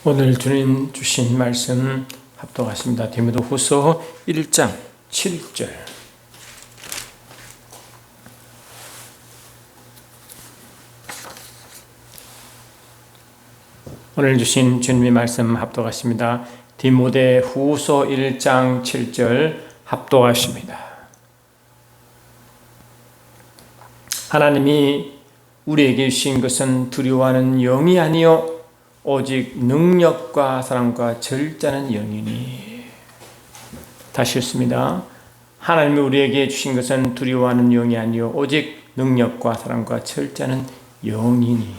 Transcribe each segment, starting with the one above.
오늘 주님 주신 말씀 합독하십니다. 디모데후서 1장 7절. 오늘 주신 주님의 말씀 합독하십니다. 디모데후서 1장 7절 합독하십니다. 하나님이 우리에게 주신 것은 두려워하는 영이 아니요 오직 능력과 사랑과 절제하는 영이니. 다시 읽습니다. 하나님이 우리에게 주신 것은 두려워하는 영이 아니요 오직 능력과 사랑과 절제하는 영이니.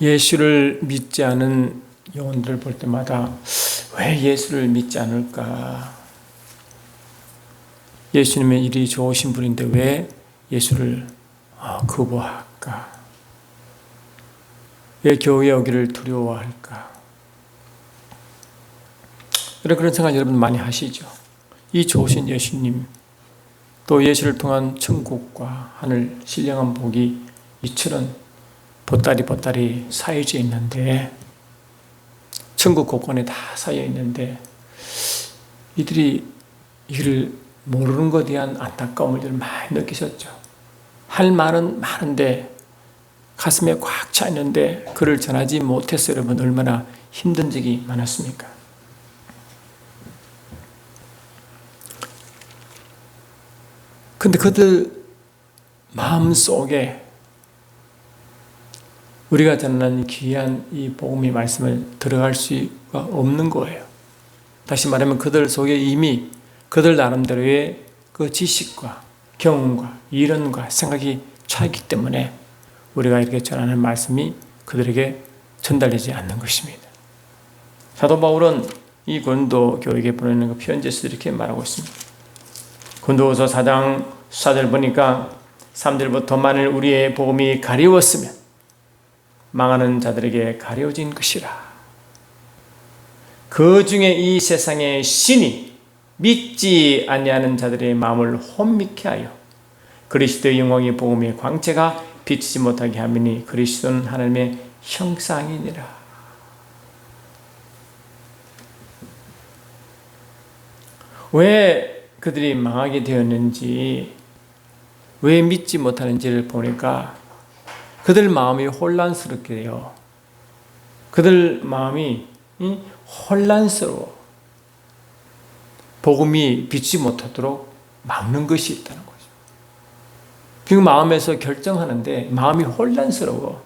예수를 믿지 않은 영혼들을 볼 때마다 왜 예수를 믿지 않을까? 예수님의 일이 좋으신 분인데 왜 예수를 거부할까? 왜 교회에 오기를 두려워할까? 그런 생각 여러분 많이 하시죠? 이 좋으신 예수님, 또 예수를 통한 천국과 하늘 신령한 복이 이처럼 보따리 쌓여져 있는데, 천국 곳곳에 다 쌓여 있는데 이들이 이를 모르는 것에 대한 안타까움을 많이 느끼셨죠. 할 말은 많은데 가슴에 꽉 차 있는데 그를 전하지 못해서 여러분 얼마나 힘든 적이 많았습니까? 근데 그들 마음속에 우리가 전하는 귀한 이 복음의 말씀을 들어갈 수가 없는 거예요. 다시 말하면 그들 속에 이미 그들 나름대로의 그 지식과 경험과 이론과 생각이 차 있기 때문에 우리가 이렇게 전하는 말씀이 그들에게 전달되지 않는 것입니다. 사도 바울은 이 고린도 교회에 보내는 그 편지에서 이렇게 말하고 있습니다. 고린도후서 4장 4절 보니까 3절부터 만일 우리의 복음이 가리웠으면 망하는 자들에게 가려진 것이라. 그 중에 이 세상의 신이 믿지 아니하는 자들의 마음을 혼미케 하여 그리스도의 영광의 복음의 광채가 비치지 못하게 하미니 그리스도는 하나님의 형상이니라. 왜 그들이 망하게 되었는지, 왜 믿지 못하는지를 보니까 그들 마음이 혼란스럽게 돼요. 그들 마음이 혼란스러워. 복음이 비치지 못하도록 막는 것이 있다는 거죠. 그 마음에서 결정하는데 마음이 혼란스러워.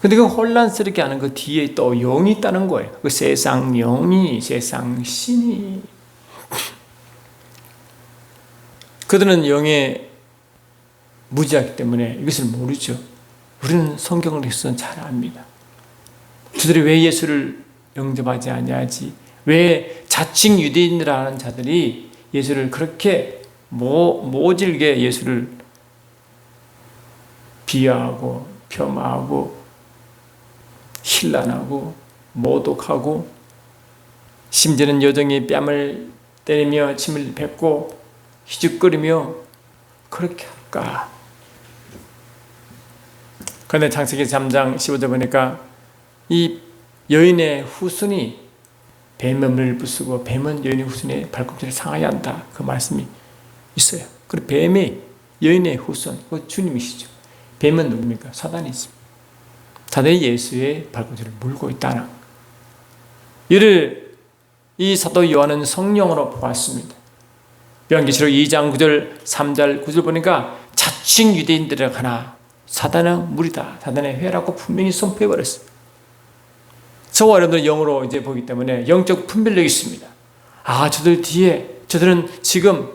근데 그 혼란스럽게 하는 그 뒤에 또 영이 있다는 거예요. 그 세상 영이, 세상 신이. 그들은 영에 무지하기 때문에 이것을 모르죠. 우리는 성경을 읽어서 잘 압니다. 저들이 왜 예수를 영접하지 아니하지? 왜 자칭 유대인이라는 자들이 예수를 그렇게 모질게 예수를 비하하고 폄하하고 힐난하고 모독하고 심지어는 여종이 뺨을 때리며 침을 뱉고 희죽거리며 그렇게 할까? 그런데 창세기 3장 15절 보니까 이 여인의 후손이 뱀의 물을 부수고 뱀은 여인의 후손의 발꿈치를 상하게 한다. 그 말씀이 있어요. 그리고 뱀이 여인의 후손, 그 주님이시죠. 뱀은 누굽니까? 사단이 있습니다. 사단이 예수의 발꿈치를 물고 있다는 이를 이 사도 요한은 성령으로 보았습니다. 요한계시록 2장 9절, 3절, 9절 보니까 자칭 유대인들을 하나 사단은 무리다. 사단의 회라고 분명히 선포해버렸어요. 저와 여러분들 영으로 이제 보기 때문에 영적 분별력이 있습니다. 저들 뒤에, 저들은 지금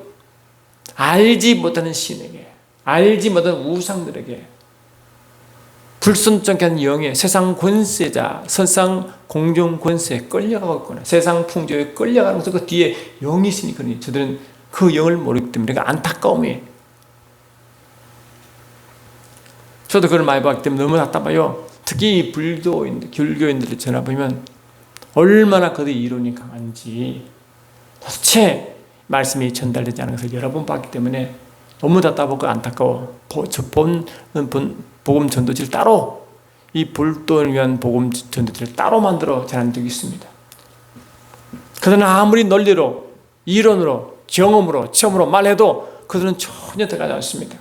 알지 못하는 신에게, 알지 못하는 우상들에게, 불순종케 하는 영에 세상 권세자, 세상 공중 권세에 끌려가고 있구나. 세상 풍조에 끌려가면서 그 뒤에 영이 있으니까 저들은 그 영을 모르기 때문에 그 안타까움이. 저도 그걸 많이 봤기 때문에 너무 답답해요. 특히 불교인들, 불교인들을 전화보면 얼마나 그들의 이론이 강한지 도대체 말씀이 전달되지 않은 것을 여러 번 봤기 때문에 너무 답답하고 안타까워. 복음 전도지를 따로, 이 불도를 위한 복음 전도지를 따로 만들어 전한 적이 있습니다. 그러나 아무리 논리로, 이론으로, 경험으로, 체험으로 말해도 그들은 전혀 들어가지 않습니다.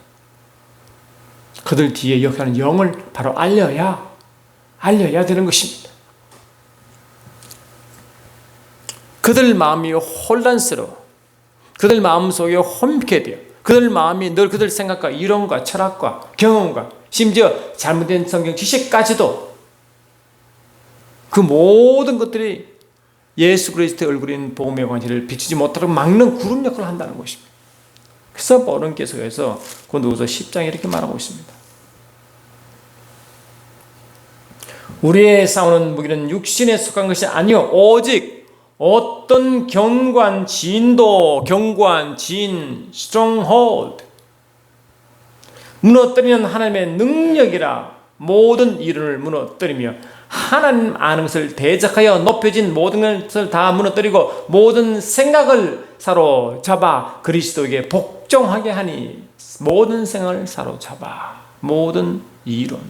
그들 뒤에 역사하는 영을 바로 알려야 되는 것입니다. 그들 마음이 혼란스러워. 그들 마음속에 험게 돼요. 그들 마음이 늘 그들 생각과 이론과 철학과 경험과 심지어 잘못된 성경 지식까지도, 그 모든 것들이 예수 그리스도의 얼굴인 복음의 관심을 비추지 못하도록 막는 구름 역할을 한다는 것입니다. 그래서 바울은 계속해서 고린도후서 10장에 이렇게 말하고 있습니다. 우리의 싸우는 무기는 육신에 속한 것이 아니요 오직 어떤 경관, 진도, 경관, 진, stronghold, 무너뜨리는 하나님의 능력이라. 모든 이론을 무너뜨리며 하나님 아는 것을 대적하여 높여진 모든 것을 다 무너뜨리고 모든 생각을 사로잡아 그리스도에게 복종하게 하니. 모든 생각을 사로잡아, 모든 이론,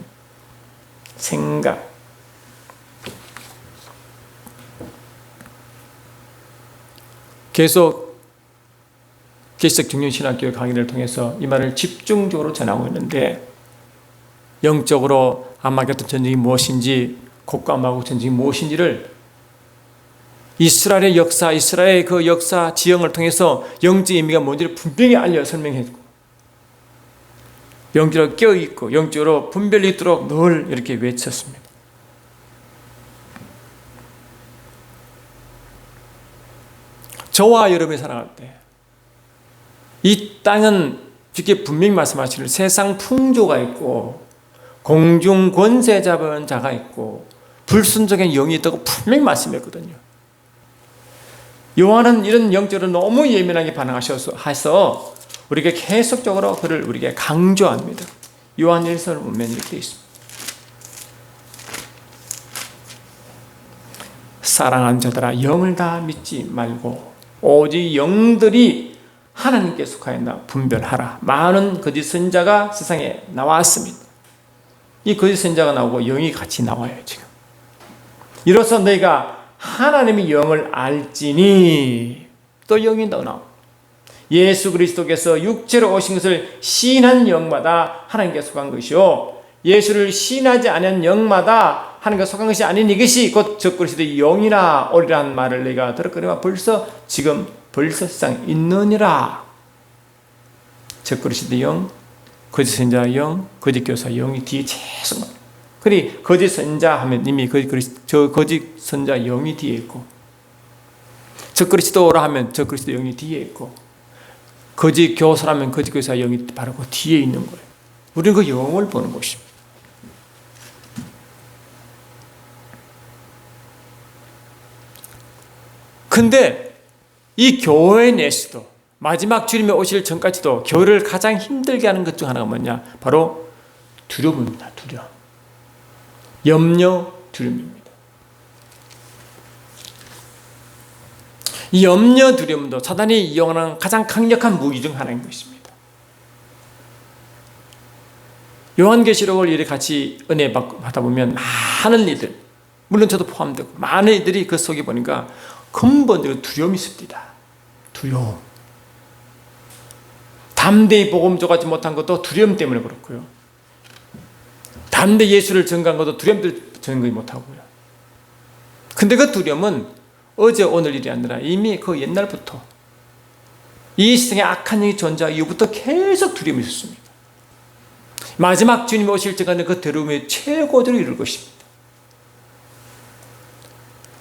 생각. 계속 계시적 중년신학교의 강의를 통해서 이 말을 집중적으로 전하고 있는데, 영적으로 아마겟돈 전쟁이 무엇인지, 곡과 마곡 전쟁이 무엇인지를 이스라엘의 역사, 이스라엘의 그 역사 지형을 통해서 영적 의미가 뭔지를 분명히 알려 설명해주고, 영적으로 껴있고 영적으로 분별이 있도록 늘 이렇게 외쳤습니다. 저와 여러분이 살아갈 때 이 땅은 주께 분명히 말씀하시길 세상 풍조가 있고 공중 권세 잡은 자가 있고 불순종의 영이 있다고 분명히 말씀했거든요. 요한은 이런 영적으로 너무 예민하게 반응하셔서 우리에게 계속적으로 그를 우리에게 강조합니다. 요한 1서를 보면 이렇게 되어 있습니다. 사랑하는 자들아, 영을 다 믿지 말고 오직 영들이 하나님께 속하였나 분별하라. 많은 거짓 선자가 세상에 나왔습니다. 이 거짓 선자가 나오고 영이 같이 나와요. 지금 이로써 너희가 하나님의 영을 알지니, 또 영이 나와. 예수 그리스도께서 육체로 오신 것을 시인한 영마다 하나님께 속한 것이요, 예수를 시인하지 않은 영마다 하나님께 속한 것이 아닌 이것이 곧 적그리스도의 영이라 오리라는 말을 내가 들었거니와 벌써 세상에 있느니라. 적그리스도의 영, 거짓 선자 영, 거짓 교사 영이 뒤에 계속 나와요. 그리 거짓 선자 하면 이미 거짓 선자 영이 뒤에 있고, 적그리스도라 하면 적그리스도 영이 뒤에 있고, 거짓 교사라면 거짓 교사 영이 바로 그 뒤에 있는 거예요. 우리는 그 영을 보는 것입니다. 근데 이 교회 내에서도 마지막 주님이 오실 전까지도 교회를 가장 힘들게 하는 것 중 하나가 뭐냐? 바로 두려움입니다. 두려움. 염려, 두려움입니다. 이 염려, 두려움도 사단이 이용하는 가장 강력한 무기 중 하나인 것입니다. 요한계시록을 이렇게 같이 은혜 받다 보면 많은 이들, 물론 저도 포함되고 많은 이들이 그 속에 보니까 근본적으로 두려움이 있습니다. 두려움. 담대히 복음 전하지 못한 것도 두려움 때문에 그렇고요. 담대히 예수를 전가한 것도 두려움 때문에 전가하지 못하고요. 근데 그 두려움은 어제 오늘 일이 아니라 이미 그 옛날부터 이 세상에 악한 영이 존재하기 이후부터 계속 두려움이 있었습니다. 마지막 주님이 오실 때까지 그 두려움의 최고조를 이룰 것입니다.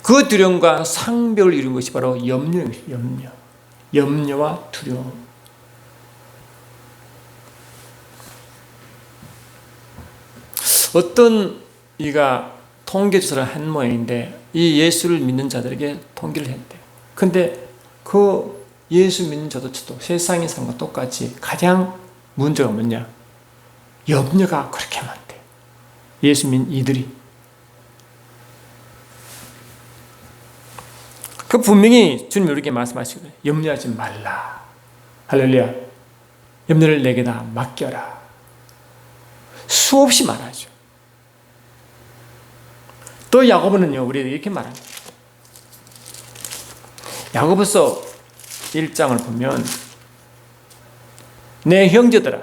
그 두려움과 상벽을 이룬 것이 바로 염려입니다. 염려와 두려움. 어떤 이가 통계조사를 한 모양인데 이 예수를 믿는 자들에게 통계를 했대요. 근데 그 예수 믿는 자도 세상의 사람과 똑같이 가장 문제가 뭐냐? 염려가 그렇게 많대요. 예수 믿는 이들이. 그 분명히 주님 우리에게 말씀하시거든요. 염려하지 말라. 할렐루야. 염려를 내게 다 맡겨라. 수없이 말하죠. 또 야고보는요, 우리에게 이렇게 말합니다. 야고보서 1장을 보면, 내 형제들아,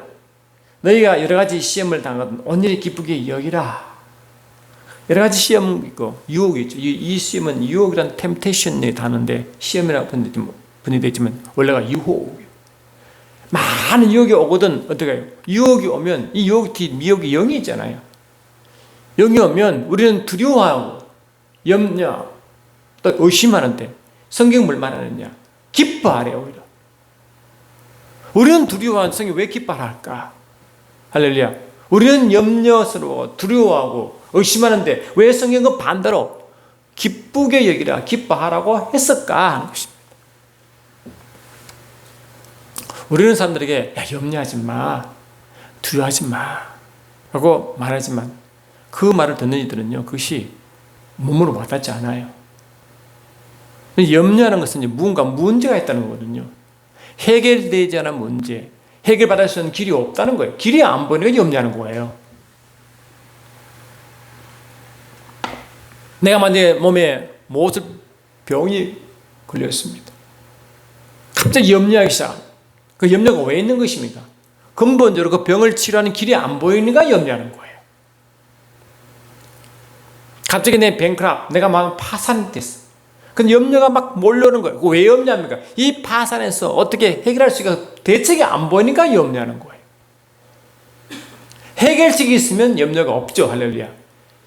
너희가 여러 가지 시험을 당하든 온전히 기쁘게 여기라. 여러 가지 시험이 있고 유혹이 있죠. 이 시험은 유혹이란 템테이션의 단어인데, 시험이라고 번역되지만 원래가 유혹이에요. 많은 유혹이 오거든 어떻게 해요? 유혹이 오면 이 미혹이 0이 있잖아요. 0이 오면 우리는 두려워하고 염려 또 의심하는데, 성경 뭘 말하느냐? 기뻐하래요. 오히려 우리는 두려워하는 성경 왜 기뻐할까? 할렐루야. 우리는 염려스러워 두려워하고 의심하는데 왜 성경은 반대로 기쁘게 여기라, 기뻐하라고 했을까 하는 것입니다. 우리는 사람들에게 야, 염려하지 마, 두려워하지 마 라고 말하지만, 그 말을 듣는 이들은요, 그것이 몸으로 와닿지 않아요. 염려하는 것은 무언가 문제가 있다는 거거든요. 해결되지 않은 문제, 해결받을 수 있는 길이 없다는 거예요. 길이 안 보이니까 염려하는 거예요. 내가 만약에 몸에 무엇을 병이 걸렸습니다. 갑자기 염려하기 시작. 그 염려가 왜 있는 것입니까? 근본적으로 그 병을 치료하는 길이 안 보이니까 염려하는 거예요. 갑자기 내 뱅크랍, 내가 막 파산됐어. 근데 염려가 막 몰려오는 거예요. 왜 염려합니까? 이 파산에서 어떻게 해결할 수 있을까? 대책이 안 보이니까 염려하는 거예요. 해결책이 있으면 염려가 없죠. 할렐루야.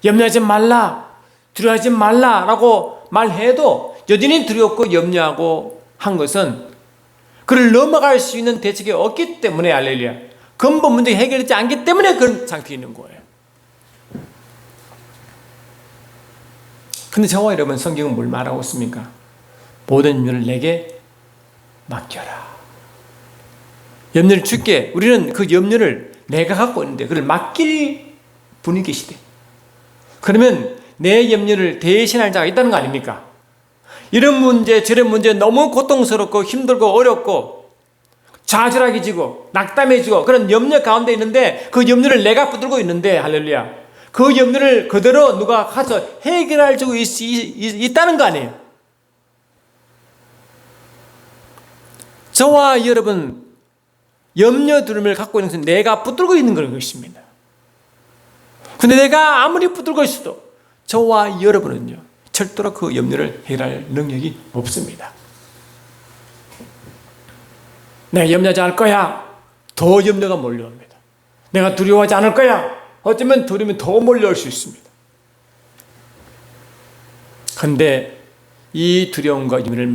염려하지 말라, 두려워하지 말라라고 말해도 여전히 두렵고 염려하고 한 것은 그를 넘어갈 수 있는 대책이 없기 때문에, 할렐루야, 근본 문제가 해결되지 않기 때문에 그런 상태에 있는 거예요. 근데 저와 여러분, 성경은 뭘 말하고 있습니까? 모든 염려를 내게 맡겨라. 염려를 줄게. 우리는 그 염려를 내가 갖고 있는데 그걸 맡길 분이 계시대. 그러면 내 염려를 대신할 자가 있다는 거 아닙니까? 이런 문제 저런 문제 너무 고통스럽고 힘들고 어렵고 좌절하게 낙담해지고 그런 염려 가운데 있는데, 그 염려를 내가 붙들고 있는데, 할렐루야, 그 염려를 그대로 누가 가서 해결할 수 있다는 거 아니에요. 저와 여러분, 염려 두려움을 갖고 있는 것은 내가 붙들고 있는 그런 것입니다. 근데 내가 아무리 붙들고 있어도 저와 여러분은요, 절대로 그 염려를 해결할 능력이 없습니다. 내가 염려하지 않을 거야, 더 염려가 몰려옵니다. 내가 두려워하지 않을 거야, 어쩌면 두려움이 더 몰려올 수 있습니다. 그런데 이 두려움과 염려를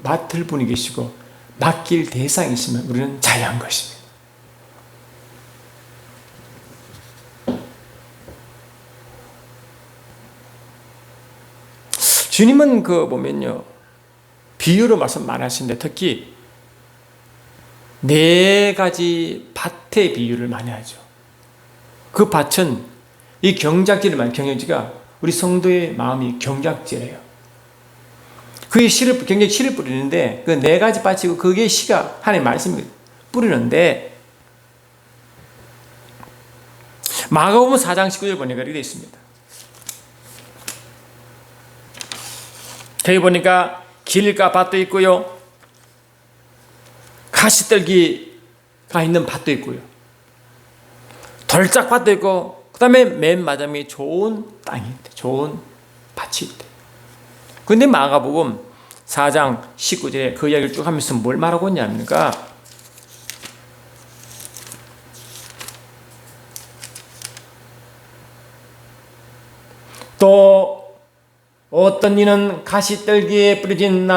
맡을 분이 계시고 맡길 대상이 있으면 우리는 자유한 것입니다. 주님은 보면요, 비유로 말씀 많이 하시는데, 특히 4가지 밭의 비유를 많이 하죠. 그 밭은 이 경작지가 우리 성도의 마음이 경작지예요. 그게 굉장히 씨를 뿌리는데, 그 4가지 밭이고 그게 씨가 하나님의 말씀을 뿌리는데, 마가복음 4장 19절 보니까 이렇게 되어 있습니다. 거기 보니까 길가 밭도 있고요, 가시떨기가 있는 밭도 있고요, 돌짝 밭도 있고, 그 다음에 맨 마지막에 좋은 땅이 있대, 좋은 밭이 있대. 근데 마가복음 4장 19절에 그 이야기를 쭉 하면서 뭘 말하고 있냐니까, 또 어떤 이는 가시떨기에 뿌려진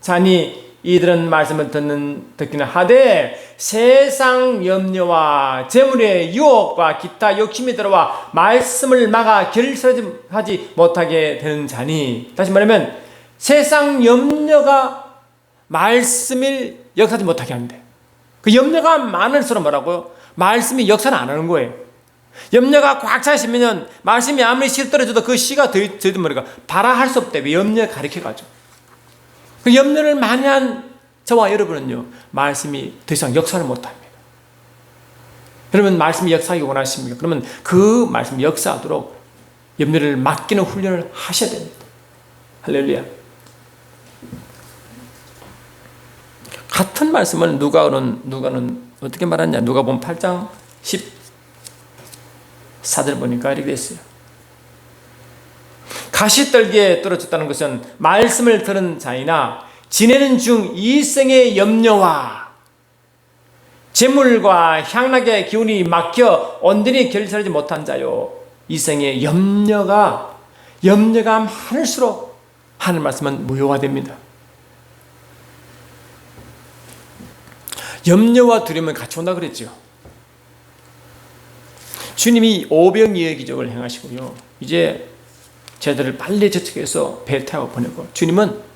자니 이들은 말씀을 듣기는 하되 세상 염려와 재물의 유혹과 기타 욕심이 들어와 말씀을 막아 결실하지 못하게 되는 자니, 다시 말하면 세상 염려가 말씀을 역사하지 못하게 한대. 그 염려가 많을수록 뭐라고요? 말씀이 역사는 안 하는 거예요. 염려가 꽉 차 있으면 말씀이 아무리 씨 떨어져도 그 씨가 더 뭐랄까 발화할 수 없대. 왜? 염려 가리켜가지고. 그 염려를 많이 한 저와 여러분은요, 말씀이 더 이상 역사를 못합니다. 여러분, 말씀이 역사하기 원하십니까? 그러면 그 말씀이 역사하도록 염려를 맡기는 훈련을 하셔야 됩니다. 할렐루야. 같은 말씀을 누가는 어떻게 말하냐? 누가복음 8장 14절 보니까 이렇게 됐어요. 가시떨기에 떨어졌다는 것은 말씀을 들은 자이나 지내는 중 이생의 염려와 재물과 향락의 기운이 막혀 온전히 결실하지 못한 자요. 이생의 염려가 많을수록 하늘 말씀은 무효화됩니다. 염려와 두려움은 같이 온다 그랬죠. 주님이 오병이의 기적을 행하시고요, 이제 제자들을 빨리 저축해서 배 타고 보내고, 주님은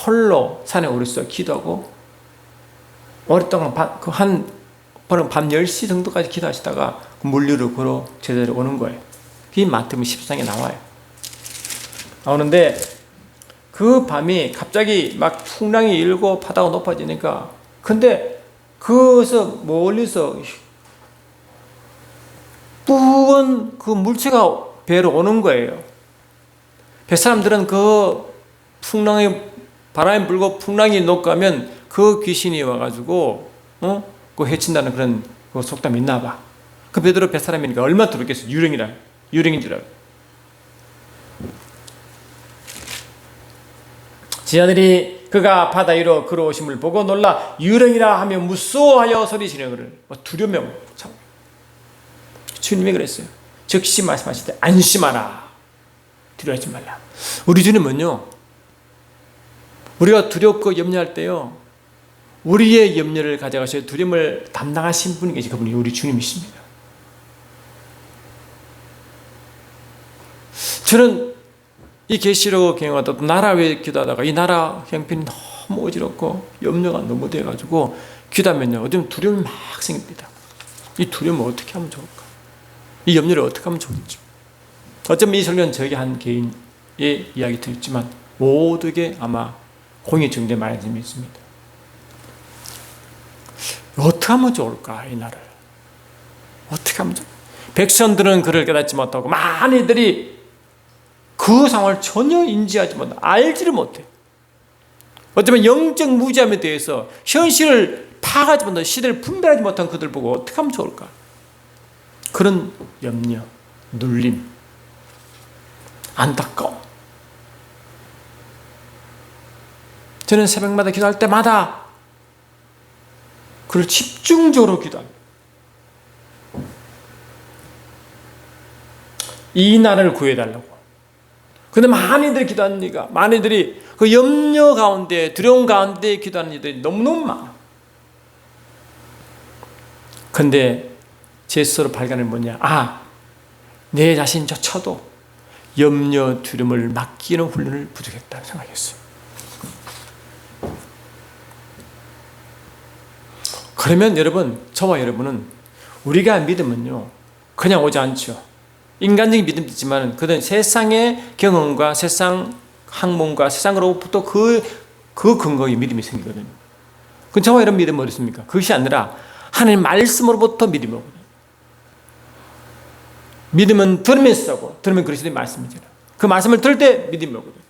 홀로 산에 오르셔서 기도하고 오랫동안 밤 10시 정도까지 기도하시다가 물류로 걸어 제자들이 오는 거예요. 그게 마태복음 14장에 나와요. 나오는데 그 밤이 갑자기 막 풍랑이 일고 바다가 높아지니까, 근데 그것서 멀리서 뿌은 그 물체가 배로 오는 거예요. 뱃사람들은 그 바람이 불고 풍랑이 녹가면 그 귀신이 와가지고 그 해친다는 그런 그 속담이 있나 봐. 그 베드로 뱃사람이니까 얼마나 두렵겠어. 유령인 줄 알고. 제자들이 그가 바다 위로 걸어오심을 보고 놀라 유령이라 하며 무서워하여 소리지르기를, 두려우면 참. 주님이 그랬어요. 즉시 말씀하실 때 안심하라, 두려워하지 말라. 우리 주님은요, 우리가 두렵고 염려할 때요, 우리의 염려를 가져가셔서 두려움을 담당하신 분이 계시, 그분이 우리 주님이십니다. 저는 이 계시록 경영하다 나라 외에 기도하다가 이 나라 형편이 너무 어지럽고 염려가 너무 돼가지고 기도하면요, 어쩌면 두려움이 막 생깁니다. 이 두려움을 어떻게 하면 좋을까? 이 염려를 어떻게 하면 좋을지. 어쩌면 이 설교는 저에게 한 개인의 이야기 드렸지만 모두에게 아마 공유증된 말씀이 있습니다. 어떻게 하면 좋을까, 이 나라를? 어떻게 하면 좋을까? 백성들은 그를 깨닫지 못하고 많은 이들이 그 상황을 전혀 인지하지 못하고 알지를 못해. 어쩌면 영적 무지함에 대해서 현실을 파악하지 못하고 시대를 분별하지 못한 그들 보고 어떻게 하면 좋을까? 그런 염려, 눌림, 안타까움. 저는 새벽마다 기도할 때마다 그를 집중적으로 기도합니다. 이 나라를 구해달라고. 근데 많이들 기도하니까, 많이들이 그 염려 가운데, 두려움 가운데 기도하는 이들이 너무너무 많아. 근데 제 스스로 발견은 뭐냐? 내 자신조차도 염려, 두려움을 맡기는 훈련을 부족했다고 생각했어요. 그러면 여러분, 저와 여러분은, 우리가 믿음은요, 그냥 오지 않죠. 인간적인 믿음도 있지만 그는 세상의 경험과 세상 학문과 세상으로부터 그 근거의 믿음이 생기거든요. 그 저와 이런 믿음은 어떻습니까? 그것이 아니라 하나님 말씀으로부터 믿음이 오거든요. 믿음은 들으면서 오고, 들으면 그리스도의 말씀이잖아요. 그 말씀을 들을 때 믿음이 오거든요.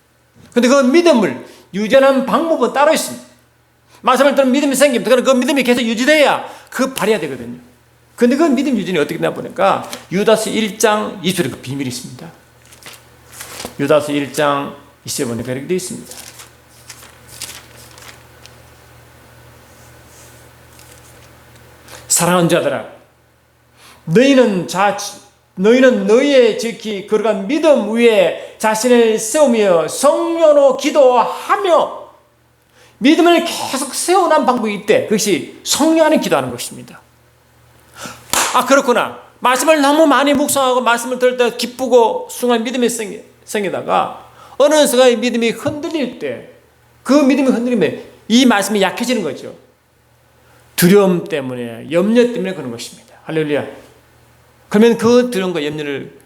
근데 그 믿음을 유지하는 방법은 따로 있습니다. 말씀을 들으면 믿음이 생깁니다. 그럼 그 믿음이 계속 유지돼야 그 발휘해야 되거든요. 근데 그 믿음 유진이 어떻게 되나 보니까 유다서 1장 2절에 그 비밀이 있습니다. 유다서 1장 2절에 보니까 이렇게 되어 있습니다. 사랑하는 자들아, 너희는 너희의 지키 걸어간 믿음 위에 자신을 세우며 성령으로 기도하며, 믿음을 계속 세워난 방법이 있대. 그것이 성령 안에 기도하는 것입니다. 그렇구나. 말씀을 너무 많이 묵상하고 말씀을 들을 때 기쁘고 순간 믿음이 생기다가 어느 순간 믿음이 흔들릴 때, 그 믿음이 흔들리면 이 말씀이 약해지는 거죠. 두려움 때문에, 염려 때문에 그런 것입니다. 할렐루야. 그러면 그 두려움과 염려를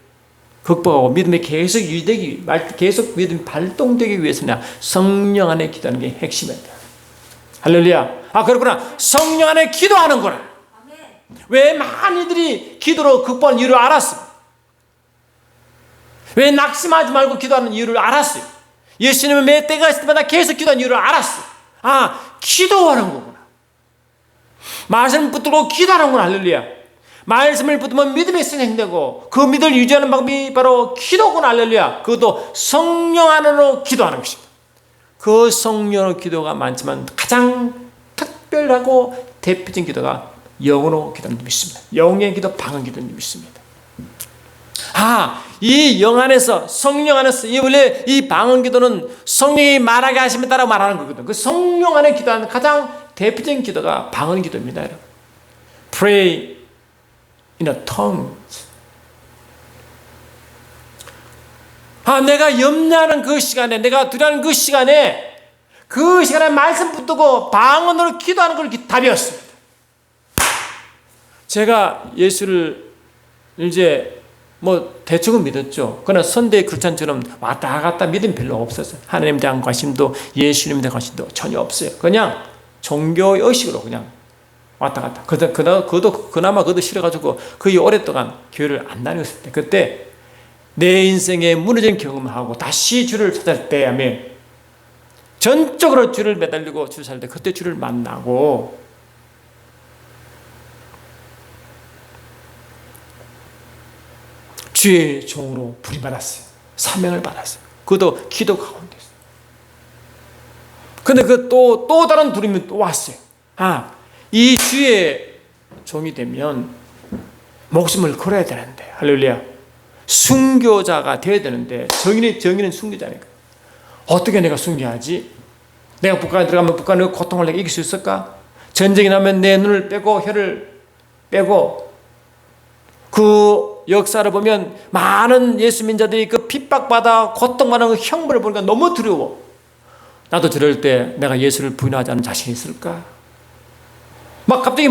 극복하고 믿음이 계속 유지되기, 계속 믿음이 발동되기 위해서는 성령 안에 기도하는 게 핵심이다. 할렐루야. 그렇구나. 성령 안에 기도하는구나. 왜 많이들이 기도로 극복하는 이유를 알았어? 왜 낙심하지 말고 기도하는 이유를 알았어요? 예수님은 매 때가 있을 때마다 계속 기도하는 이유를 알았어. 기도하는 거구나. 말씀을 붙들고 기도하는구나. 할렐루야. 말씀을 붙들면 믿음이 생성되고 그 믿음을 유지하는 방법이 바로 기도구나. 할렐루야. 그것도 성령 안으로 기도하는 것입니다. 그 성령으로 기도가 많지만 가장 특별하고 대표적인 기도가 영으로 기도하는 줄 믿습니다. 영의 기도, 방언 기도는 줄 믿습니다. 이 영 안에서, 성령 안에서, 원래 이 방언 기도는 성령이 말하게 하심에 따라 말하는 거거든. 그 성령 안에 기도하는 가장 대표적인 기도가 방언 기도입니다, 여러분. Pray in a tongues. 내가 염려하는 그 시간에, 내가 두려워하는 그 시간에 말씀 붙들고 방언으로 기도하는 걸 답이었습니다. 제가 예수를 이제 대충은 믿었죠. 그러나 선대 크리스찬처럼 왔다 갔다 믿음이 별로 없었어요. 하나님에 대한 관심도 예수님에 대한 관심도 전혀 없어요. 그냥 종교 의식으로 그냥 왔다 갔다. 그나마 싫어가지고 거의 오랫동안 교회를 안 다녔을 때, 그때 내 인생에 무너진 경험을 하고 다시 주를 찾을 때, 아멘. 전적으로 주를 매달리고 주를 살 때, 그때 주를 만나고 주의 종으로 부름받았어요. 사명을 받았어요. 그것도 기도 가운데서. 근데 또 다른 두려움이 또 왔어요. 이 주의 종이 되면 목숨을 걸어야 되는데, 할렐루야. 순교자가 되어야 되는데, 정의는 순교자니까. 어떻게 내가 순교하지? 내가 북한에 들어가면 북한의 고통을 내가 이길 수 있을까? 전쟁이 나면 내 눈을 빼고 혀를 빼고, 그 역사를 보면 많은 예수 민자들이 그 핍박받아 고통받는 그 형벌을 보니까 너무 두려워. 나도 저럴 때 내가 예수를 부인하지 않는 자신이 있을까? 갑자기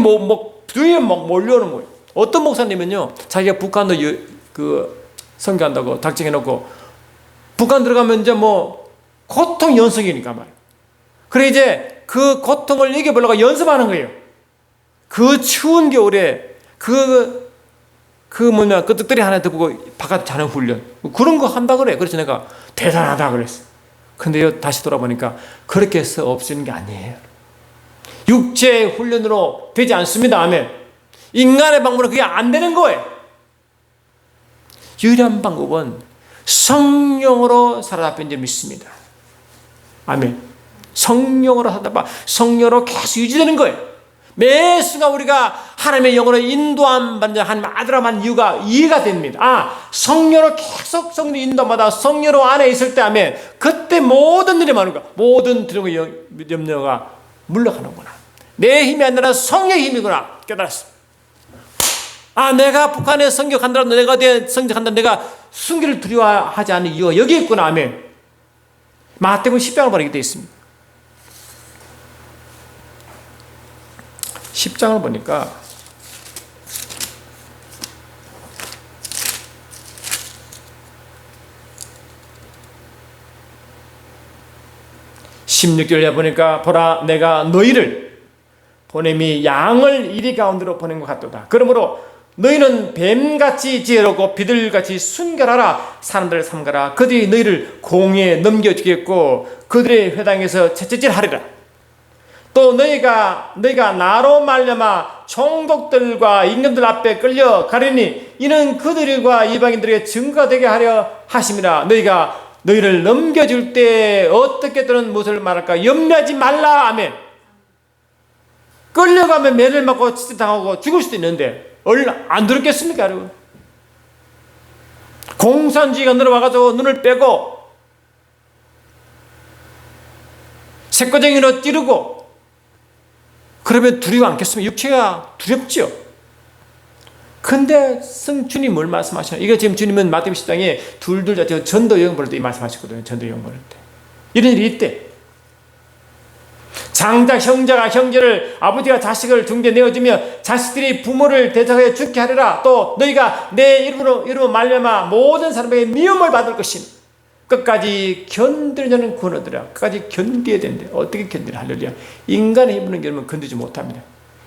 두려움이 몰려오는 거예요. 어떤 목사님은요, 자기가 북한도 선교한다고 작정해놓고 북한 들어가면 이제 고통 연속이니까 말이에요. 그래 이제 그 고통을 이겨보려고 연습하는 거예요. 그 추운 겨울에 그 떡들이 하나 들고 바깥에 자는 훈련, 그런 거 한다 그래. 그래서 내가 대단하다 그랬어. 근데 다시 돌아보니까 그렇게 해서 없애는 게 아니에요. 육체의 훈련으로 되지 않습니다. 아멘. 인간의 방법은 그게 안 되는 거예요. 유일한 방법은 성령으로 사로잡힌 줄 믿습니다. 아멘. 성령으로 사로잡아 성령으로 계속 유지되는 거예요. 매 순간 우리가 하나님의 영으로 인도함 받는 하나님 아들함한 이유가 이해가 됩니다. 성령으로 계속 성령 인도받아 성령으로 안에 있을 때, 아멘. 그때 모든 일이 많은 거야. 모든 두려움과 염려가 물러가는구나. 내 힘이 아니라 성령의 힘이구나 깨달았어. 내가 북한에 선교한다고, 내가 선교한다, 내가 순교를 두려워하지 않는 이유가 여기 있구나. 아멘. 마태복음 10장을 보게 되어 있습니다. 10장을 보니까 (16절에) 보니까 보라 내가 너희를 보냄이 양을 이리 가운데로 보낸 것 같도다. 그러므로 너희는 뱀같이 지혜롭고 비둘같이 순결하라. 사람들을 삼가라. 그들이 너희를 공에 넘겨주겠고 그들의 회당에서 채찍질하리라. 또 너희가 나로 말미암아 총독들과 임금들 앞에 끌려 가리니 이는 그들과 이방인들에게 증거가 되게 하려 하심이라. 너희를 넘겨줄 때 어떻게든 무엇을 말할까 염려하지 말라. 아멘. 끌려가면 매를 맞고 치질당하고 죽을 수도 있는데 안 들었겠습니까, 여러분? 공산주의가 늘어와가지고 눈을 빼고 색거쟁이로 찌르고 그러면 두려워 않겠습니까? 육체가 두렵죠. 근데 주님 뭘 말씀하시나? 이거 지금 주님은 마태복음 10장에 둘 전도 여행 볼 때 이 말씀하셨거든요. 전도 여행 볼 때 이런 일이 있대. 장자 형제가 형제를, 아버지가 자식을 중대 내어주며 자식들이 부모를 대적하여 죽게 하리라. 또 너희가 내 이름으로 말미암아 모든 사람에게 미움을 받을 것이니 끝까지 견디려는 구원 얻으라. 끝까지 견뎌야 되는데 어떻게 견디냐. 할렐루야. 인간의 힘으로는 여러분 견디지 못합니다.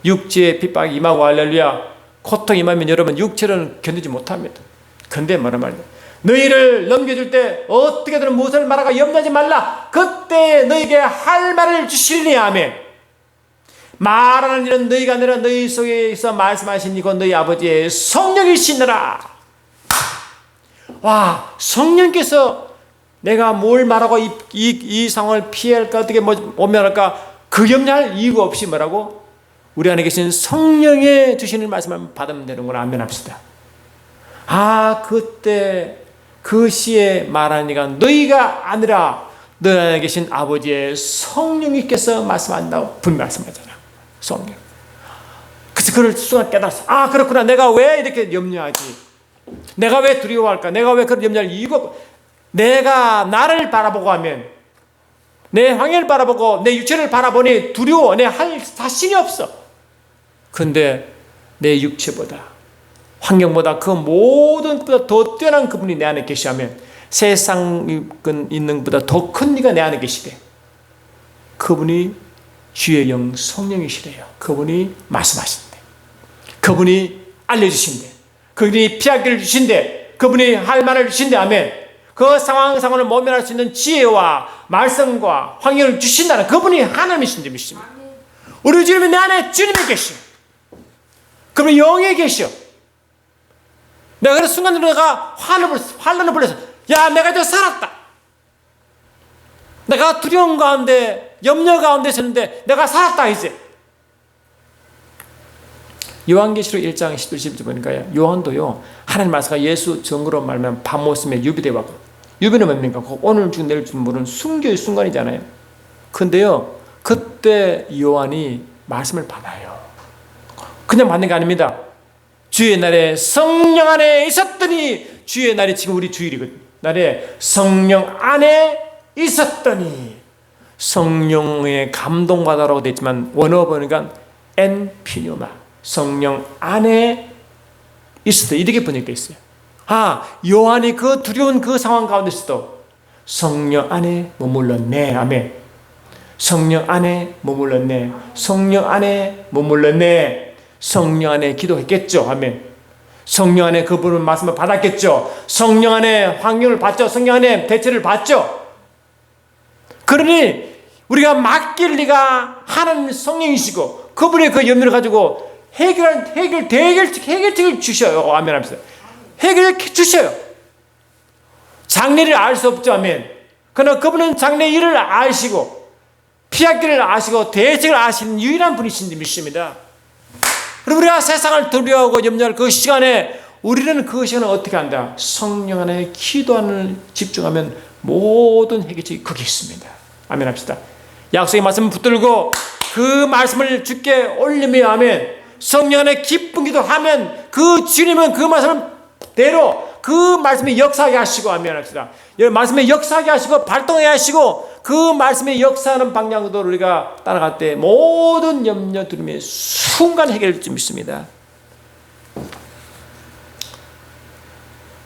육체의 핍박이 임하고 할렐루야, 고통이 임하면 여러분 육체로는 견디지 못합니다. 근데 뭐라 말이야, 너희를 넘겨줄 때 어떻게든 무엇을 말하고 염려하지 말라. 그때 너희에게 할 말을 주시리니. 아멘. 말하는 일은 너희가 아니라 너희 속에 있어 말씀하신 이고 너희 아버지의 성령이시니라. 와, 성령께서 내가 뭘 말하고 이 상황을 피할까, 어떻게 모면할까, 그 염려할 이유가 없이 뭐라고? 우리 안에 계신 성령의 주시는 말씀을 받으면 되는 걸 아멘합시다. 아, 그때 그 시에 말하는 이가 너희가 아니라 너희 안에 계신 아버지의 성령님께서 말씀한다고 분명히 말씀하잖아. 성령. 그래서 그걸 순간 깨달았어. 아, 그렇구나. 내가 왜 이렇게 염려하지? 내가 왜 두려워할까? 내가 왜 그런 염려할 이유가 없고, 내가 나를 바라보고 하면, 내 환경을 바라보고 내 육체를 바라보니 두려워. 내 할 자신이 없어. 근데 내 육체보다, 환경보다 그 모든 것보다 더 뛰어난 그분이 내 안에 계시하면, 세상에 있는 것보다 더 큰 이가 내 안에 계시대. 그분이 주의 영 성령이시래요. 그분이 말씀하신대. 그분이 알려주신대. 그분이 피하기를 주신대. 그분이 할 말을 주신대. 아멘. 그 상황을 모면할 수 있는 지혜와 말씀과 환경을 주신다는 그분이 하나님이신 줄 믿습니다. 우리 주님이 내 안에 주님이 계셔. 그분이 영에 계셔. 내가 그래서 순간적으로 내가 환란을 불러서, 야, 내가 이제 살았다. 내가 두려움 가운데, 염려 가운데 있었는데 내가 살았다 이제. 요한계시록 1장 11절 보니까요, 요한도요, 하나님 말씀과 예수 증거로 말하면 밤모습에 유비되고, 유비는 뭡니까? 오늘 주 내일 주 모르는 순교의 순간이잖아요. 근데요, 그때 요한이 말씀을 받아요. 그냥 받는 게 아닙니다. 주의 날에 성령 안에 있었더니, 주의 날이 지금 우리 주일이거든요. 날에 성령 안에 있었더니, 성령의 감동받아라고 되어 있지만 원어 보니까 엔피뇨마, 성령 안에 있었다, 이렇게 번역되어 있어요. 아, 요한이 그 두려운 그 상황 가운데서도 성령 안에 머물렀네. 아멘. 성령 안에 머물렀네. 성령 안에 머물렀네. 성령 안에 기도했겠죠. 아멘. 성령 안에 그분의 말씀을 받았겠죠. 성령 안에 환경을 봤죠. 성령 안에 대체를 봤죠. 그러니 우리가 맡길 리가 하나님 성령이시고, 그분의 그 염려를 가지고 해결책을 주셔요. 아멘 합시다. 해결책 주셔요. 장래를 알 수 없죠. 아멘. 그러나 그분은 장래 일을 아시고 피하기를 아시고 대책을 아시는 유일한 분이신 줄 믿습니다. 그리고 우리가 세상을 두려워하고 염려할 그 시간에, 우리는 그 시간을 어떻게 한다? 성령 안에 기도하는 집중하면 모든 해결책이 거기 있습니다. 아멘 합시다. 약속의 말씀을 붙들고 그 말씀을 주께 올리며, 아멘, 성령 안에 기쁜 기도하면 그 주님은 그 말씀을 대로 그 말씀에 역사하게 하시고, 아멘 합시다. 말씀에 역사하게 하시고 발동하게 하시고, 그 말씀에 역사하는 방향으로 우리가 따라갈 때 모든 염려 두려움의 순간 해결될 줄 믿습니다.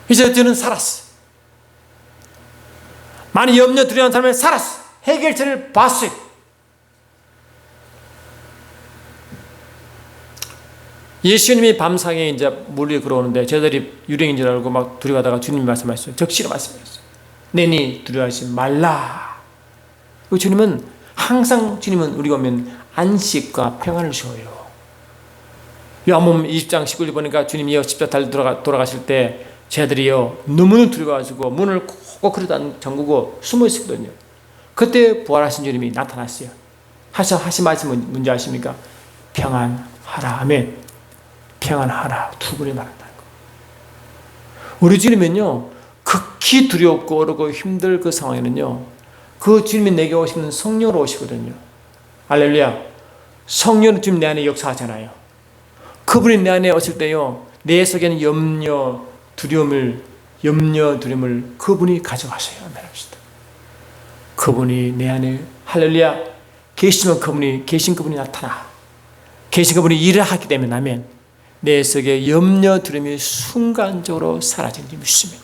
이제 저는 살았어. 많이 염려 두려워하는 사람은 살았어. 해결책을 봤어요. 예수님이 밤상에 이제 물 위에 걸어오는데 저들이 유령인 줄 알고 막 두려워하다가 주님이 말씀하셨어요. 적시로 말씀하셨어요. 내니 두려워하지 말라. 주님은 항상, 주님은 우리가 오면 안식과 평안을 주어요. 요한복음 20장 19절 보니까 주님이 십자가 달려 돌아가실 때 저들이요 너무너무 두려워가지고 문을 꼭 잠그고 숨어 있었거든요. 그때 부활하신 주님이 나타났어요. 하신 말씀은 뭔지 아십니까? 평안하라. 아멘. 평안하라. 두 번이 말한다는 거. 우리 주님은요, 극히 두렵고 어렵고 힘들 그 상황에는요, 그 주님이 내게 오시는 성령으로 오시거든요. 할렐루야. 성령은 지금 내 안에 역사하잖아요. 그분이 내 안에 오실 때요, 내 속에는 염려, 두려움을 그분이 가져가세요. 아멘 합시다. 그분이 내 안에, 할렐루야, 계시면 계신 그분이 나타나. 계신 그분이 일을 하기 때문에 아멘. 내 속에 염려, 두려움이 순간적으로 사라지는 줄 믿습니다.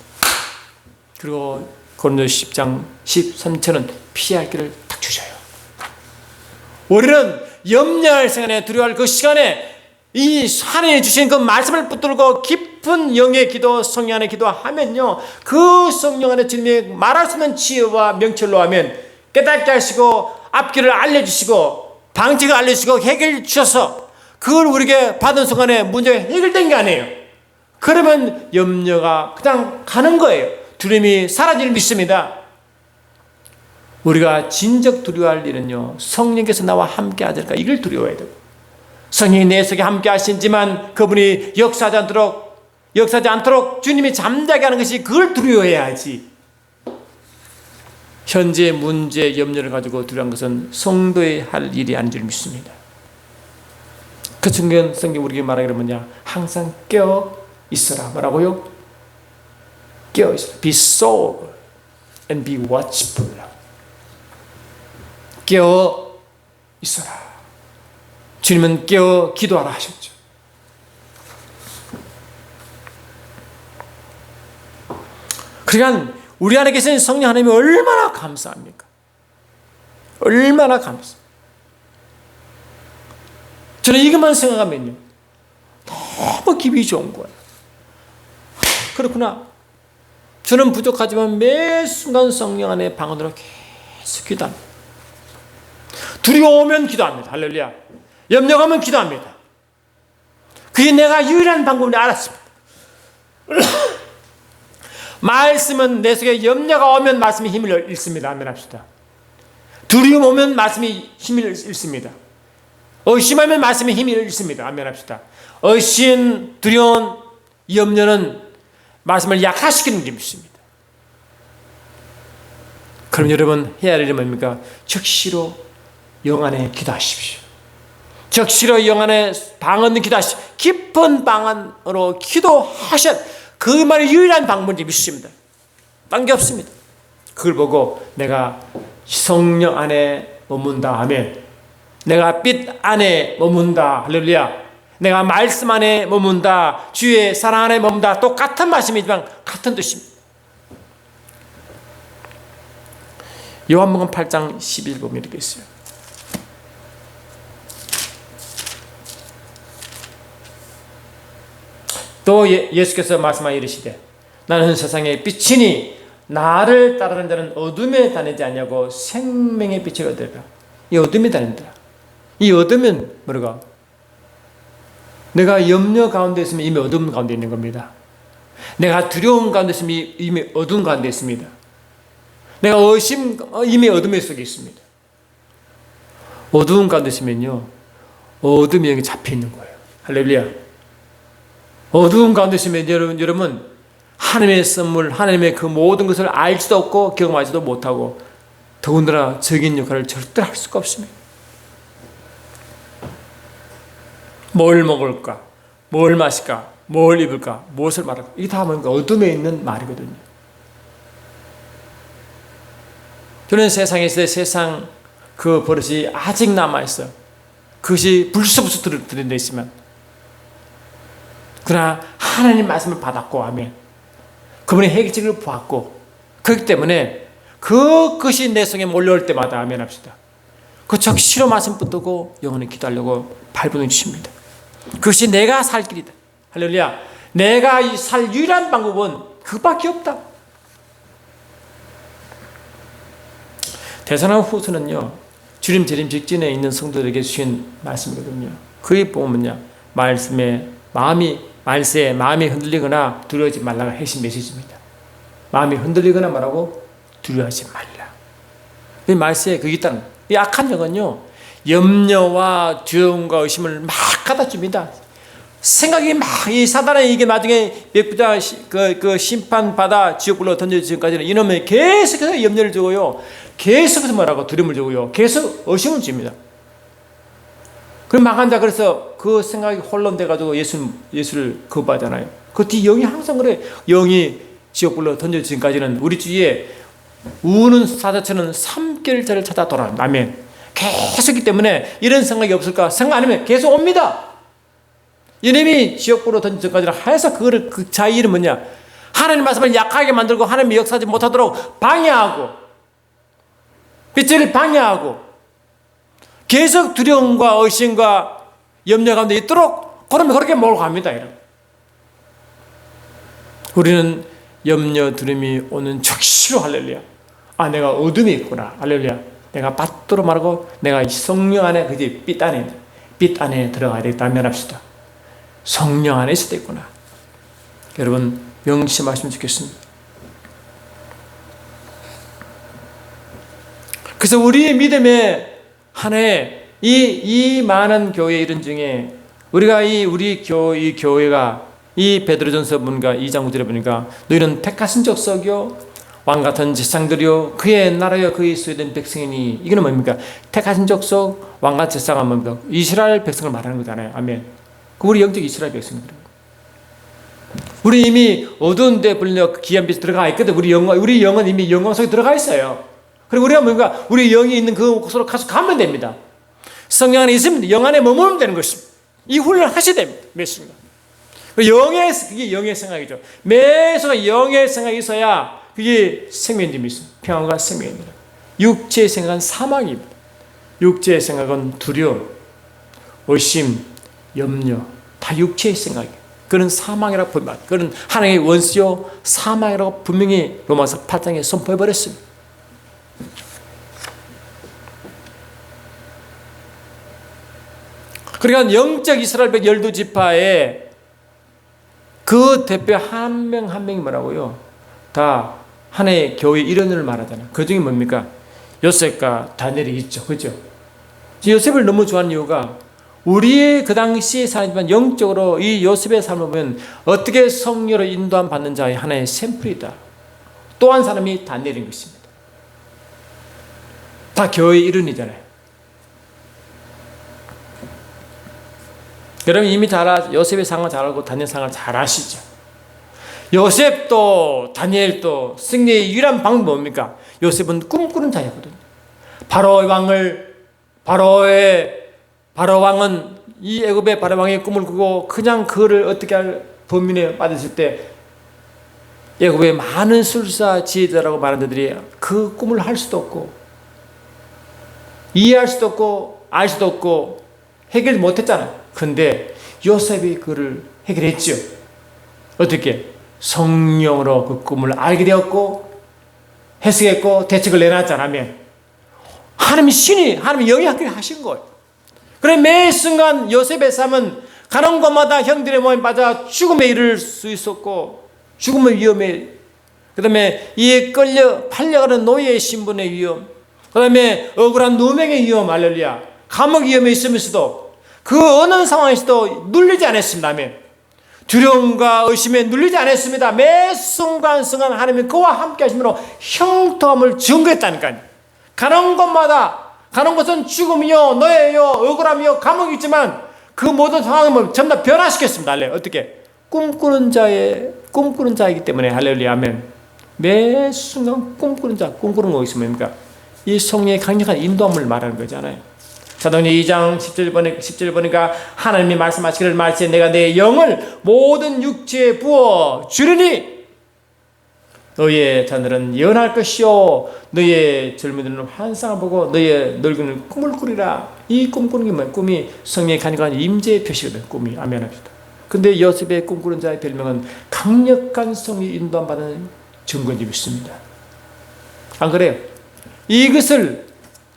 그리고 고린도서 10장 13절은 피할 길을 딱 주셔요. 우리는 염려할 시간에, 두려워할 그 시간에 이 하나님이 주신 그 말씀을 붙들고 깊은 영의 기도, 성령 안에 기도하면요, 그 성령 안에 주님이 말할 수 없는 지혜와 명철로 하면 깨닫게 하시고 앞길을 알려주시고 방책을 알려주시고 해결 주셔서 그걸 우리에게 받은 순간에 문제가 해결된 게 아니에요. 그러면 염려가 그냥 가는 거예요. 두려움이 사라지는 믿습니다. 우리가 진정 두려워할 일은요, 성령께서 나와 함께 하실까, 이걸 두려워해야 되고, 성령이 내 속에 함께 하시지만 그분이 역사하지 않도록 주님이 잠자게 하는 것이, 그걸 두려워해야 하지. 현재 문제, 염려를 가지고 두려워한 것은 성도의 할 일이 아닌 줄 믿습니다. 그 중간 성경 우리에게 말하기를 뭐냐, 항상 깨어 있어라. 뭐라고요? 깨어 있어라. Be sober and be watchful. 깨어 있어라. 주님은 깨어 기도하라 하셨죠. 그러니까 우리 안에 계신 성령 하나님이 얼마나 감사합니까? 얼마나 감사합니까? 저는 이것만 생각하면요, 너무 기분이 좋은 거예요. 그렇구나. 저는 부족하지만 매 순간 성령 안에 방언으로 계속 기도합니다. 두려워오면 기도합니다. 할렐루야. 염려하면 기도합니다. 그게 내가 유일한 방법을 알았습니다. 말씀은 내 속에 염려가 오면 말씀이 힘을 잃습니다. 아멘 합시다. 두려움 오면 말씀이 힘을 잃습니다. 의심하면 말씀이 힘을 잃습니다. 아멘 합시다. 의심, 두려움, 염려는 말씀을 약화시키는 게 있습니다. 그럼 여러분 해야 할 일은 뭡니까? 적시로 영 안에 기도하십시오. 적시로 영 안에 방언 기도하십시오. 깊은 방언으로 기도하셔. 그 말이 유일한 방법인지 믿습니다. 딴 게 없습니다. 그걸 보고 내가 성령 안에 머문다 하면, 내가 빛 안에 머문다, 할렐루야, 내가 말씀 안에 머문다, 주의 사랑 안에 머문다, 똑같은 말씀이지만 같은 뜻입니다. 요한복음 8장 11절 보면 이렇게 있어요. 또 예수께서 말씀하여 이르시되 나는 세상의 빛이니 나를 따르는 자는 어둠에 다니지 않냐고 생명의 빛을 얻으리라. 이 어둠에 다닌다. 이 어둠은 뭐라고? 내가 염려 가운데 있으면 이미 어둠 가운데 있는 겁니다. 내가 두려움 가운데 있으면 이미 어둠 가운데 있습니다. 내가 의심 이미 어둠의 속에 있습니다. 어두운 가운데 있으면요, 어둠이 여기 잡혀 있는 거예요. 할렐루야. 어두운 가운데 있으면 여러분 하나님의 선물, 하나님의 그 모든 것을 알지도 없고 경험하지도 못하고 더군다나 적인 역할을 절대 할 수가 없습니다. 뭘 먹을까? 뭘 마실까? 뭘 입을까? 무엇을 말할까? 이게 다 뭔가 어둠에 있는 말이거든요. 저는 세상에 있을 때 세상 그 버릇이 아직 남아있어요. 그것이 불쑥불쑥 들이대 있으면, 그러나 하나님 말씀을 받았고 하면 그분의 해결책을 보았고, 그렇기 때문에 그것이 내 속에 몰려올 때마다 아멘 합시다. 그 적시로 말씀 붙들고 영원히 기도하려고 발버둥 치십니다. 그것이 내가 살 길이다. 할렐루야. 내가 살 유일한 방법은 그밖에 없다. 데살로니가후서는요, 주님 재림 직전에 있는 성도들에게 주신 말씀이거든요. 그게 보면요, 말씀에 마음이 흔들리거나 두려워하지 말라가 핵심 메시지입니다. 마음이 흔들리거나 말하고 두려워하지 말라. 이 말씀에 그게 있다는 거예요. 이 악한 영은요, 염려와 두려움과 의심을 막 갖다 줍니다. 생각이 막, 이 사단은 이게 나중에 백부자 그 심판받아 지옥불로 던져지기 전까지는 이놈의 계속해서 염려를 주고요, 계속해서 뭐라고 두려움을 주고요, 계속 의심을 줍니다. 그럼 망한 자, 그래서 그 생각이 혼란돼가지고 예수를 거부하잖아요. 그 뒤 영이 항상 그래. 영이 지옥불로 던져지기 전까지는 우리 주위에 우는 사자처럼 삼킬자를 찾아 돌아옵니다. 아멘. 계속 있기 때문에 이런 생각이 없을까? 생각 안 하면 계속 옵니다. 예수님이 지옥불로 던진 전까지는 해서 그거를 그 자의 이름 뭐냐? 하나님 말씀을 약하게 만들고 하나님이 역사하지 못하도록 방해하고 빛을 방해하고 계속 두려움과 의심과 염려 가운데 있도록 그러면 그렇게 몰고 갑니다. 우리는 염려 두려움이 오는 즉시로 할렐루야. 아, 내가 어둠이 있구나. 할렐루야. 내가 밭으로 말하고 내가 성령 안에 그지 빛 안에 들어가야 되겠다 면합시다. 성령 안에 있을 때 있구나. 여러분 명심하시면 좋겠습니다. 그래서 우리의 믿음의 한 해 이 많은 교회 이런 중에 우리가 우리 교회가 이 베드로전서 본가 2장 9절에 보니까 너희는 택하신 족속이요 왕 같은 제사장들이요 그의 나라여 그의 소유된 백성이니 이거는 뭡니까? 택하신 족속 왕 같은 제사장은 뭡니까? 이스라엘 백성을 말하는 거잖아요. 아멘. 우리 영적 이스라엘 백성들. 우리 이미 어두운 데 불려 귀한 빛에 들어가 있거든. 우리 영은 이미 영광 속에 들어가 있어요. 그리고 우리가 뭔가 우리 영이 있는 그 곳으로 가서 가면 됩니다. 성령 안에 있으면 영 안에 머무르면 되는 것입니다. 이 훈련을 하셔야 됩니다. 매 순간. 그게 영의 생각이죠. 매 순간 영의 생각이 있어야 그게 생명이 있어요. 평안과 생명입니다. 육체의 생각은 사망입니다. 육체의 생각은 두려움, 의심, 염려 다 육체의 생각이에요. 그는 사망이라고 보면 그는 하나님의 원수요 사망이라고 분명히 로마서 8장에 선포해버렸습니다. 그러니까 영적 이스라엘 백 12지파에 그 대표 한 명 한 명이 뭐라고요? 다 하나의 교회 일원을 말하잖아요. 그 중에 뭡니까? 요셉과 다니엘이 있죠. 그죠? 요셉을 너무 좋아하는 이유가 우리의 그 당시에 살지만 영적으로 이 요셉의 삶을 보면 어떻게 성령으로 인도함 받는 자의 하나의 샘플이다. 또 한 사람이 다니엘인 것입니다. 다 교회 일원이잖아요. 여러분 이미 요셉의 상을 잘 알고 다니엘 상을 잘 아시죠? 요셉도 다니엘도 승리의 유일한 방법은 뭡니까? 요셉은 꿈꾸는 자였거든요. 바로 왕은 이 애굽의 바로 왕의 꿈을 꾸고 그냥 그를 어떻게 할 범인에 빠졌을 때 애굽의 많은 술사 지혜자라고 말하는 자들이 그 꿈을 할 수도 없고 이해할 수도 없고 알 수도 없고 해결 못했잖아요. 그런데 요셉이 그를 해결했죠. 어떻게? 성령으로 그 꿈을 알게 되었고 해석했고 대책을 내놨잖아요. 하나님의 영이 하신 거예요. 그래 매 순간 요셉의 삶은 가는 곳마다 형들의 몸에 빠져 죽음에 이를 수 있었고 죽음의 위험에 그 다음에 이에 팔려가는 노예의 신분의 위험 그 다음에 억울한 누명의 위험 할렐루야 감옥 위험에 있으면서도 그 어느 상황에서도 눌리지 않았습니다. 아멘. 두려움과 의심에 눌리지 않았습니다. 매 순간순간 하나님이 그와 함께 하심으로 형통함을 증거했다니까요. 가는 곳은 죽음이요 노예요 억울함이요 감옥이 있지만 그 모든 상황을 전부 다 변화시켰습니다. 할렐루야. 어떻게? 꿈꾸는 자이기 때문에 할렐루야 아멘. 매 순간 꿈꾸는 거 있으면 뭡니까? 이 성령의 강력한 인도함을 말하는 거잖아요. 사도행전 2장 10절 보니까 하나님이 말씀하시기를 말세 내가 내 영을 모든 육체에 부어 주리니 너희의 자녀들은 예언할 것이요 너희의 젊은이들은 환상을 보고 너희의 늙은이는 꿈을 꾸리라. 이 꿈꾸는 게 뭐야? 꿈이 성령의 강력한 임재의 표시거든. 꿈이 아멘합시다. 근데 요셉의 꿈꾸는 자의 별명은 강력한 성령의 인도함 받는 증거집이 있습니다. 안 그래요? 이것을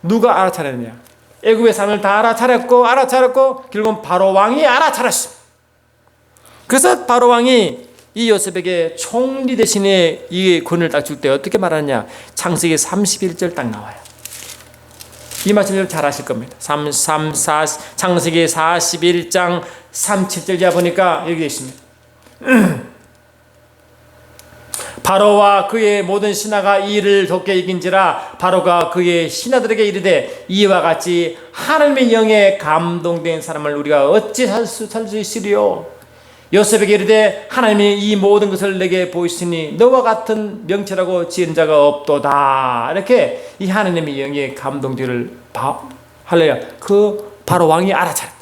누가 알아차렸느냐? 애굽의 삶을 다 알아차렸고 결국은 바로 왕이 알아차렸습니다. 그래서 바로 왕이 이 요셉에게 총리 대신에 이 권을 딱 줄 때 어떻게 말하느냐? 창세기 31절 딱 나와요. 이 말씀을 잘 아실 겁니다. 창세기 41장 37절 보니까 여기 있습니다. 바로와 그의 모든 신하가 이 일을 돕게 이긴지라 바로가 그의 신하들에게 이르되 이와 같이 하나님의 영에 감동된 사람을 우리가 어찌 살 수 있으리요? 요셉에게 이르되 하나님이 이 모든 것을 내게 보이시니 너와 같은 명철하고 지은 자가 없도다. 이렇게 이 하나님의 영에 감동되기를 할렐루야. 그 바로 왕이 알아차렸다.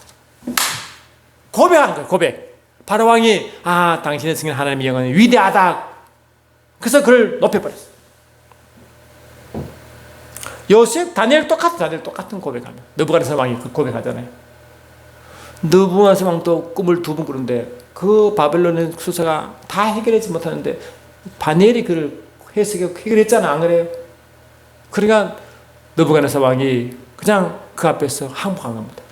고백한 거예요. 고백. 바로 왕이 당신의 승인 하나님의 영은 위대하다. 그래서 그를 높여버렸어요. 요셉, 다니엘 똑같은 고백하면. 느부갓네살 왕이 그 고백하잖아요. 느부갓네살 왕도 꿈을 2번 꾸는데 그 바벨론의 수사가 다 해결하지 못하는데 다니엘이 그를 해결했잖아. 안 그래요? 그러니까 느부갓네살 왕이 그냥 그 앞에서 항복한 겁니다.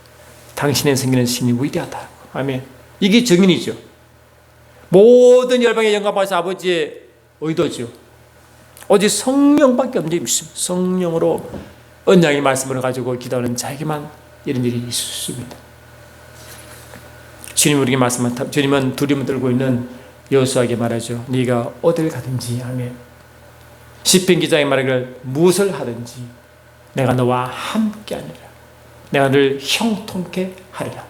당신의 생기는 신이 위대하다. 아멘. 이게 증인이죠. 모든 열방의 영광 받으신 아버지의 의도죠. 오직 성령밖에 없는 믿습니다. 성령으로 언약의 말씀을 가지고 기도하는 자에게만 이런 일이 있습니다. 주님 우리에게 말씀한 주님은 두려움을 들고 있는 여호수아에게 말하죠. 네가 어딜 가든지 아멘. 시편 기자의 말하기를 무엇을 하든지 내가 너와 함께하리라. 내가 늘 형통케 하리라.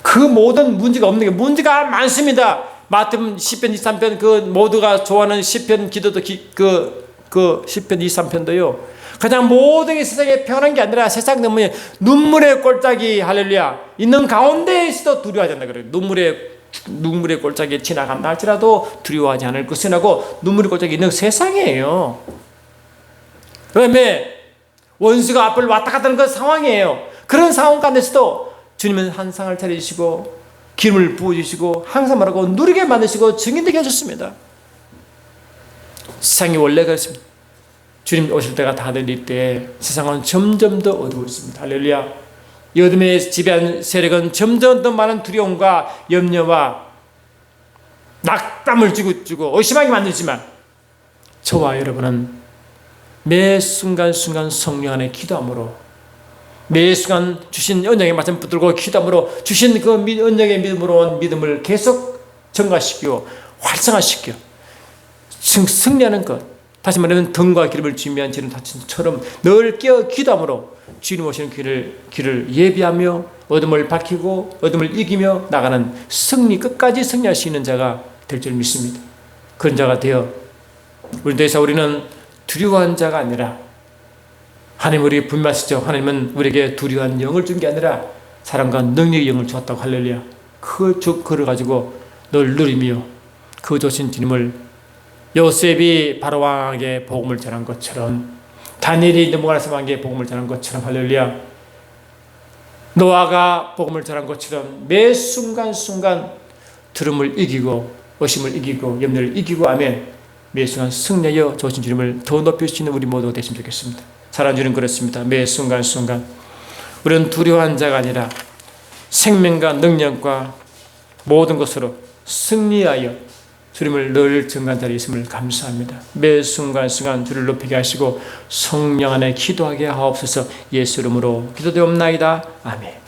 그 모든 문제가 없는 게 문제가 많습니다. 마태복음 시편 23편 그 모두가 좋아하는 시편 기도도 그 시편 23편도요. 그냥 모든 게 세상에 편한 게 아니라 세상 너무 눈물의 골짜기 할렐루야 있는 가운데에서도 두려워하지 않는다 그래요. 눈물의 골짜기에 지나간다 할지라도 두려워하지 않을 것은 하고 눈물의 골짜기 있는 세상이에요. 그다음에 원수가 앞을 왔다 갔다 하는 그 상황이에요. 그런 상황 가운데서도 주님은 한 상을 차려주시고 기름을 부어주시고 항상 말하고 누리게 만드시고 증인되게 해줬습니다. 세상이 원래 그렇습니다. 주님 오실 때가 다 될 때 세상은 점점 더 어두워집니다. 할렐루야. 이 어둠의 지배한 세력은 점점 더 많은 두려움과 염려와 낙담을 주고 의심하게 만들지만 저와 여러분은 매 순간순간 성령 안에 기도함으로 매 순간 주신 언약의 말씀 붙들고 기도함으로 주신 그 언약의 믿음으로 온 믿음을 계속 증가시키고 활성화시켜 승리하는 것. 다시 말하면 등과 기름을 준비한 지름 다친처럼 늘 깨어 기도함으로 주님 오시는 길을 예비하며 어둠을 밝히고 어둠을 이기며 나가는 끝까지 승리할 수 있는 자가 될 줄 믿습니다. 그런 자가 되어 우리는 두려워한 자가 아니라 하나님 우리에게 분명하시죠. 하나님은 우리에게 두려워한 영을 준 게 아니라 사랑과 능력의 영을 주었다고. 할렐루야. 그를 가지고 늘 누리며 그 조신 주님을 요셉이 바로 왕에게 복음을 전한 것처럼 다니엘이 느부갓네살 왕에게 복음을 전한 것처럼 할렐루야. 노아가 복음을 전한 것처럼 매 순간순간 두려움을 이기고 의심을 이기고 염려를 이기고 아멘. 매 순간 승리하여 조신 주님을 더 높일 수 있는 우리 모두가 되시면 좋겠습니다. 사랑하는 주님 그렇습니다. 매 순간순간 우리는 두려워한 자가 아니라 생명과 능력과 모든 것으로 승리하여 주님을 늘 증거한 자리에 있음을 감사합니다. 매 순간순간 주를 높이게 하시고 성령 안에 기도하게 하옵소서. 예수 이름으로 기도되옵나이다. 아멘.